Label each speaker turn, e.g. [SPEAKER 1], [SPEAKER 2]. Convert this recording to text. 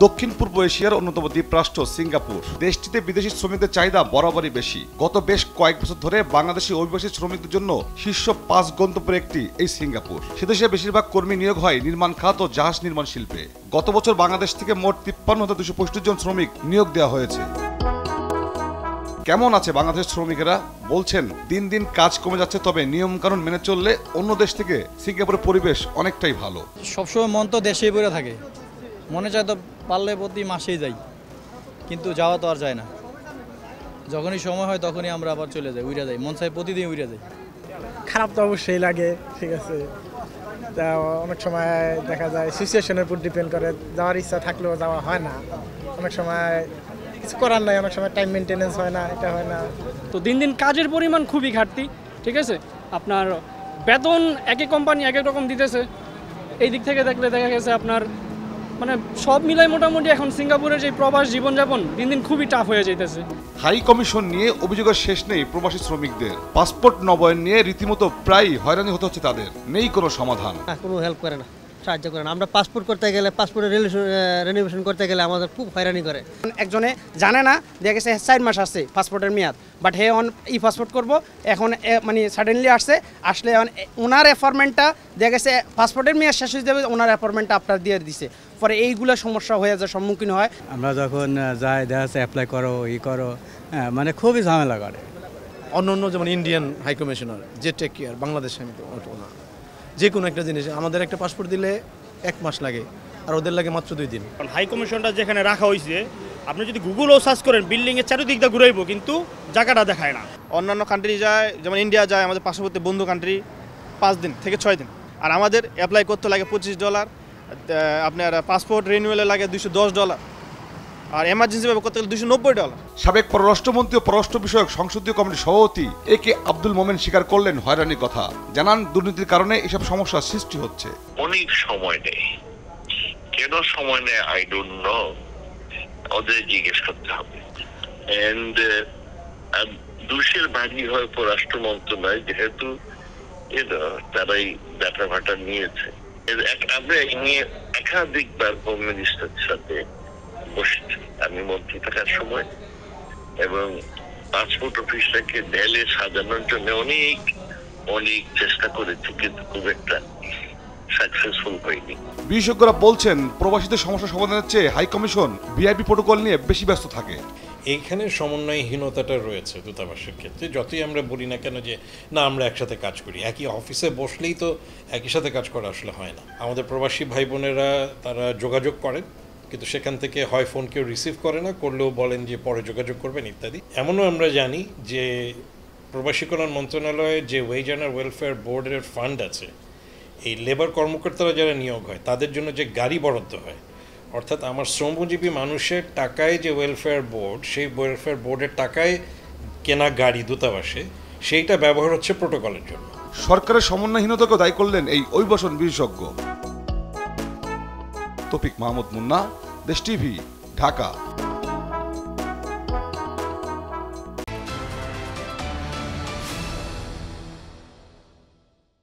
[SPEAKER 1] দক্ষিণ পূর্ব এশিয়ার অন্যতম দ্বীপরাষ্ট্র সিঙ্গাপুর। দেশটিতে বিদেশি শ্রমিকদের চাহিদা বরাবরই বেশি। গত বেশ কয়েক বছর ধরে বাংলাদেশি অভিবাসী শ্রমিকদের জন্য শীর্ষ 5 গন্তব্যের একটি এই সিঙ্গাপুর। সেদেশে বেশিরভাগ কর্মী নিয়োগ হয় নির্মাণ খাত ও জাহাজ নির্মাণ শিল্পে। গত বছর বাংলাদেশ থেকে মোট 53,265 জন শ্রমিক নিয়োগ দেওয়া হয়েছে। কেমন আছে বাংলাদেশের শ্রমিকেরা? বলছেন দিন দিন কাজ কমে যাচ্ছে, তবে নিয়ম কানুন মেনে চললে অন্য দেশ থেকে সিঙ্গাপুরের পরিবেশ অনেকটাই ভালো।
[SPEAKER 2] সবসময় মন তো দেশেই পড়ে থাকে, মনে চায় তো পারলে প্রতি মাসেই যাই, কিন্তু যাওয়া তো আর যায় না। যখনই সময় হয় তখনই আমরা আবার চলে যাই, উড়ে যাই, মন চাই প্রতিদিন উড়ে যাই।
[SPEAKER 3] খারাপ তো অবশ্যই লাগে, ঠিক আছে। তা অনেক সময় দেখা যায় সিচুয়েশনের উপর ডিপেন্ড করে, যাওয়ার ইচ্ছা থাকলেও যাওয়া হয় না। অনেক সময় কিছু করার নাই, অনেক সময় টাইম মেনটেনেন্স হয় না, এটা হয় না।
[SPEAKER 4] তো দিন দিন কাজের পরিমাণ খুবই ঘাটতি, ঠিক আছে। আপনার বেতন একই কোম্পানি এক এক রকম দিতেছে। এই দিক থেকে দেখলে দেখা গেছে আপনার মানে সব মিলাই মোটামুটি এখন সিঙ্গাপুরের যে প্রবাস জীবনযাপন দিন দিন খুবই টাফ হয়ে যাইতেছে।
[SPEAKER 1] হাই কমিশন নিয়ে অভিযোগের শেষ নেই প্রবাসী শ্রমিকদের। পাসপোর্ট নবায়ন নিয়ে রীতিমতো প্রায় হয়রানি হতে হচ্ছে তাদের, নেই কোনো সমাধান।
[SPEAKER 5] কোনো হেল্প করে না, সাহায্য করে না। আমরা পাসপোর্ট করতে গেলে, পাসপোর্টের রিনিউয়েশন করতে গেলে আমাদের খুব হয়রানি করে।
[SPEAKER 6] একজনে জানে না, দেখা গেছে 4 মাস আসছে পাসপোর্টের মেয়াদ, বাট হে ই পাসপোর্ট করবো এখন মানে সাডেনলি আসলে ওনার অ্যাপয়েন্টমেন্টটা দেখা গেছে পাসপোর্টের মেয়াদ শেষ হয়ে যাবে, ওনার অ্যাপয়েন্টমেন্টটা আপনার দিয়ে দিছে, পরে এইগুলো সমস্যা হয়ে যাওয়ার সম্মুখীন হয়।
[SPEAKER 7] আমরা যখন যাই দেখা যাচ্ছে অ্যাপ্লাই করো মানে খুবই ঝামেলা করে।
[SPEAKER 8] অন্য যেমন ইন্ডিয়ান হাই কমিশনার যে টেক কেয়ার, বাংলাদেশে আমি তো না, যে কোনো একটা জিনিস আমাদের একটা পাসপোর্ট দিলে 1 মাস লাগে, আর ওদের লাগে মাত্র 2 দিন।
[SPEAKER 9] হাই কমিশনটা যেখানে রাখা হয়েছে, আপনি যদি গুগলও সার্চ করেন বিল্ডিংয়ের চারিদিকটা ঘুরাইব, কিন্তু জায়গাটা দেখায় না।
[SPEAKER 8] অন্যান্য কান্ট্রি যায়, যেমন ইন্ডিয়া যায়, আমাদের পার্শ্ববর্তী বন্ধু কান্ট্রি 5 দিন থেকে 6 দিন, আর আমাদের অ্যাপ্লাই করতে লাগে $25, আপনার পাসপোর্ট রিনিউয়ালে লাগে $210, আর এমার্জেন্সিভাবে করতে গেলে $290।
[SPEAKER 1] সাবেক পররাষ্ট্রমন্ত্রী ও পররাষ্ট্র বিষয়ক সংসদীয় কমিটির সভাপতি একে আব্দুল মোমেন স্বীকার করলেন হয়রানির কথা। জানান দুর্নীতির কারণে এসব সমস্যার সৃষ্টি হচ্ছে।
[SPEAKER 10] অনেক সময় নেই, কেন সময় নেই আই ডোন্ট নো, ওদের জিজ্ঞেস করতে হবে। এন্ড দোষের ভাগী হয় পররাষ্ট্র মন্ত্রণালয়, যেহেতু তারাই ডাটা ভাটা নিয়েছে। আমরা এই নিয়ে একাধিকবার হোম মিনিস্টারের সাথে বসেছি আমি মন্ত্রী থাকার সময়, এবং পাসপোর্ট অফিসটাকে ঢেলে সাজানোর জন্য অনেক চেষ্টা করেছি, কিন্তু খুব একটা সাকসেসফুল হয়নি।
[SPEAKER 1] বিশেষজ্ঞরা বলছেন প্রবাসীদের সমস্যা সমাধানের চেয়ে হাই কমিশন ভিআইপি প্রোটোকল নিয়ে বেশি ব্যস্ত থাকে।
[SPEAKER 11] এইখানে সমন্বয়হীনতাটা রয়েছে দূতাবাসের ক্ষেত্রে। যতই আমরা বলি না কেন যে না আমরা একসাথে কাজ করি, একই অফিসে বসলেই তো একই সাথে কাজ করা আসলে হয় না। আমাদের প্রবাসী ভাই বোনেরা তারা যোগাযোগ করেন, কিন্তু সেখান থেকে হয় ফোন কেউ রিসিভ করে না, করলেও বলেন যে পরে যোগাযোগ করবেন ইত্যাদি। এমনও আমরা জানি যে প্রবাসী কল্যাণ মন্ত্রণালয়ের যে ওয়েজ অ্যান্ড ওয়েলফেয়ার বোর্ডের ফান্ড আছে, এই লেবার কর্মকর্তারা যারা নিয়োগ হয় তাদের জন্য যে গাড়ি বরাদ্দ হয়, অর্থাৎ আমার শ্রমজীবী মানুষের টাকায় যে ওয়েলফেয়ার বোর্ড, সেই ওয়েলফেয়ার বোর্ডের টাকায় কেনা গাড়ি দূতাবাসে, সেইটা ব্যবহার হচ্ছে প্রোটোকলের জন্য।
[SPEAKER 1] সরকারের সমন্বয়হীনতাকে দায়ী করলেন এই অভিবাসন বিশেষজ্ঞ। তৌফিক মাহমুদ মুন্না, দেশ টিভি, ঢাকা।